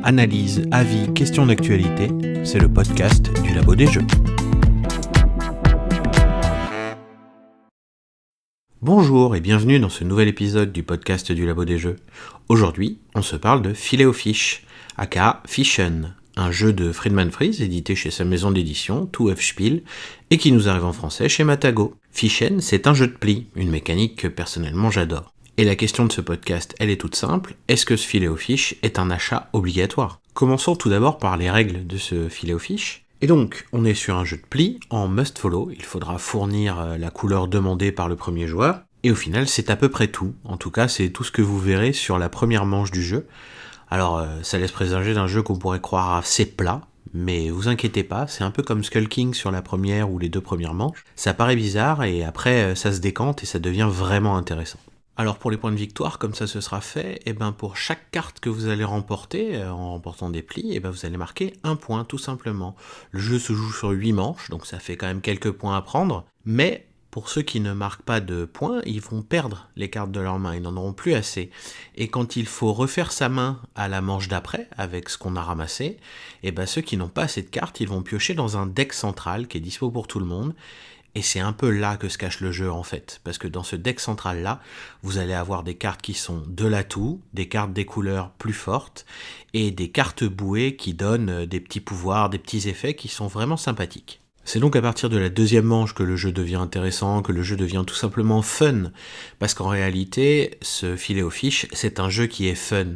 Analyse, avis, questions d'actualité, c'est le podcast du Labo des Jeux. Bonjour et bienvenue dans ce nouvel épisode du podcast du Labo des Jeux. Aujourd'hui, on se parle de Filet-O-Fish, aka Fission, un jeu de Friedemann Friese édité chez sa maison d'édition, 2F Spiel, et qui nous arrive en français chez Matagot. Fission, c'est un jeu de pli, une mécanique que personnellement j'adore. Et la question de ce podcast, elle est toute simple, est-ce que ce Filet-O-Fish est un achat obligatoire ? Commençons tout d'abord par les règles de ce Filet-O-Fish. Et donc, on est sur un jeu de pli en must follow, il faudra fournir la couleur demandée par le premier joueur, et au final c'est à peu près tout, en tout cas c'est tout ce que vous verrez sur la première manche du jeu. Alors ça laisse présager d'un jeu qu'on pourrait croire assez plat, mais vous inquiétez pas, c'est un peu comme Skull King sur la première ou les deux premières manches, ça paraît bizarre et après ça se décante et ça devient vraiment intéressant. Alors pour les points de victoire, comme ça ce sera fait, et pour chaque carte que vous allez remporter, en remportant des plis, vous allez marquer un point tout simplement. Le jeu se joue sur 8 manches, donc ça fait quand même quelques points à prendre, mais pour ceux qui ne marquent pas de points, ils vont perdre les cartes de leur main, ils n'en auront plus assez. Et quand il faut refaire sa main à la manche d'après, avec ce qu'on a ramassé, ceux qui n'ont pas assez de cartes, ils vont piocher dans un deck central qui est dispo pour tout le monde. Et c'est un peu là que se cache le jeu en fait, parce que dans ce deck central là, vous allez avoir des cartes qui sont de l'atout, des cartes des couleurs plus fortes, et des cartes bouées qui donnent des petits pouvoirs, des petits effets qui sont vraiment sympathiques. C'est donc à partir de la deuxième manche que le jeu devient intéressant, que le jeu devient tout simplement fun, parce qu'en réalité, ce Filet-O-Fish, c'est un jeu qui est fun.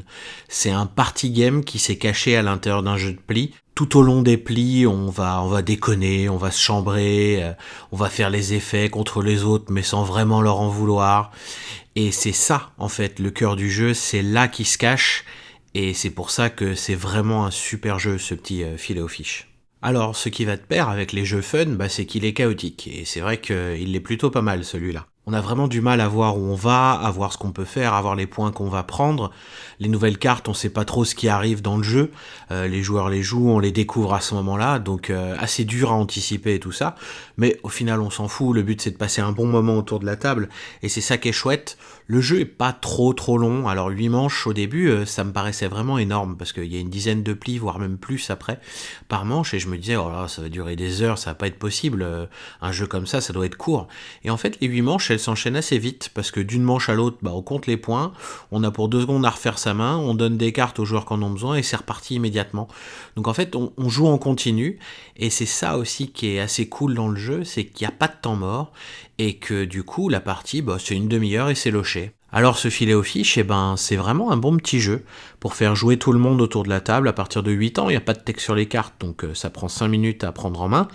C'est un party game qui s'est caché à l'intérieur d'un jeu de pli. Tout au long des plis, on va déconner, on va se chambrer, on va faire les effets contre les autres, mais sans vraiment leur en vouloir. Et c'est ça, en fait, le cœur du jeu, c'est là qu'il se cache, et c'est pour ça que c'est vraiment un super jeu, ce petit Filet-O-Fish. Alors, ce qui va de pair avec les jeux fun, c'est qu'il est chaotique, et c'est vrai qu'il est plutôt pas mal celui-là. On a vraiment du mal à voir où on va, à voir ce qu'on peut faire, à voir les points qu'on va prendre. Les nouvelles cartes, on sait pas trop ce qui arrive dans le jeu. Les joueurs les jouent, on les découvre à ce moment-là, donc assez dur à anticiper et tout ça. Mais au final, on s'en fout. Le but, c'est de passer un bon moment autour de la table, et c'est ça qui est chouette. Le jeu est pas trop long. Alors 8 manches au début, ça me paraissait vraiment énorme, parce qu'il y a une dizaine de plis, voire même plus après, par manche, et je me disais, oh là, ça va durer des heures, ça va pas être possible. Un jeu comme ça doit être court. Et en fait, les 8 manches, elles s'enchaînent assez vite, parce que d'une manche à l'autre, on compte les points, on a pour 2 secondes à refaire sa main, on donne des cartes aux joueurs qui en ont besoin, et c'est reparti immédiatement. Donc en fait, on joue en continu, et c'est ça aussi qui est assez cool dans le jeu, c'est qu'il n'y a pas de temps mort, et que du coup, la partie, c'est une demi-heure et c'est loché. Alors ce Filet-O-Fish, c'est vraiment un bon petit jeu pour faire jouer tout le monde autour de la table à partir de 8 ans, il n'y a pas de texte sur les cartes, donc ça prend 5 minutes à prendre en main.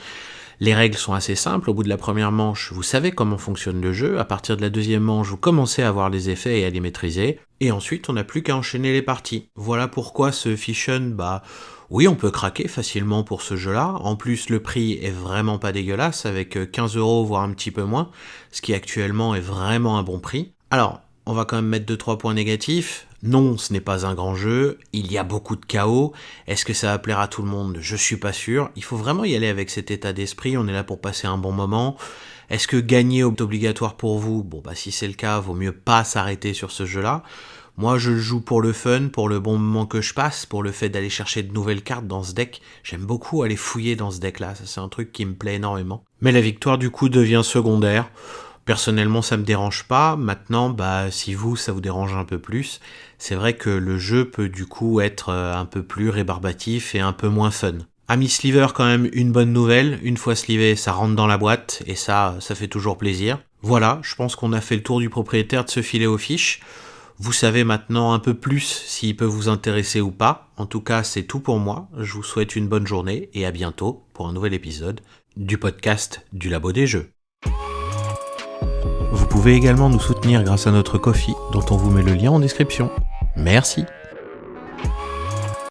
Les règles sont assez simples, au bout de la première manche, vous savez comment fonctionne le jeu, à partir de la deuxième manche, vous commencez à voir les effets et à les maîtriser, et ensuite on n'a plus qu'à enchaîner les parties. Voilà pourquoi ce Fission, oui, on peut craquer facilement pour ce jeu-là, en plus le prix est vraiment pas dégueulasse, avec 15 €, voire un petit peu moins, ce qui actuellement est vraiment un bon prix. Alors, on va quand même mettre 2-3 points négatifs. Non, ce n'est pas un grand jeu, il y a beaucoup de chaos. Est-ce que ça va plaire à tout le monde ? Je suis pas sûr. Il faut vraiment y aller avec cet état d'esprit, on est là pour passer un bon moment. Est-ce que gagner est obligatoire pour vous ? Si c'est le cas, vaut mieux pas s'arrêter sur ce jeu-là. Moi, je joue pour le fun, pour le bon moment que je passe, pour le fait d'aller chercher de nouvelles cartes dans ce deck. J'aime beaucoup aller fouiller dans ce deck-là, ça c'est un truc qui me plaît énormément. Mais la victoire du coup devient secondaire. Personnellement, ça me dérange pas. Maintenant, si ça vous dérange un peu plus, c'est vrai que le jeu peut du coup être un peu plus rébarbatif et un peu moins fun. Amis sliver, quand même une bonne nouvelle. Une fois slivé, ça rentre dans la boîte et ça fait toujours plaisir. Voilà, je pense qu'on a fait le tour du propriétaire de ce Filet-O-Fish. Vous savez maintenant un peu plus s'il peut vous intéresser ou pas. En tout cas, c'est tout pour moi. Je vous souhaite une bonne journée et à bientôt pour un nouvel épisode du podcast du Labo des Jeux. Vous pouvez également nous soutenir grâce à notre Ko-fi, dont on vous met le lien en description. Merci.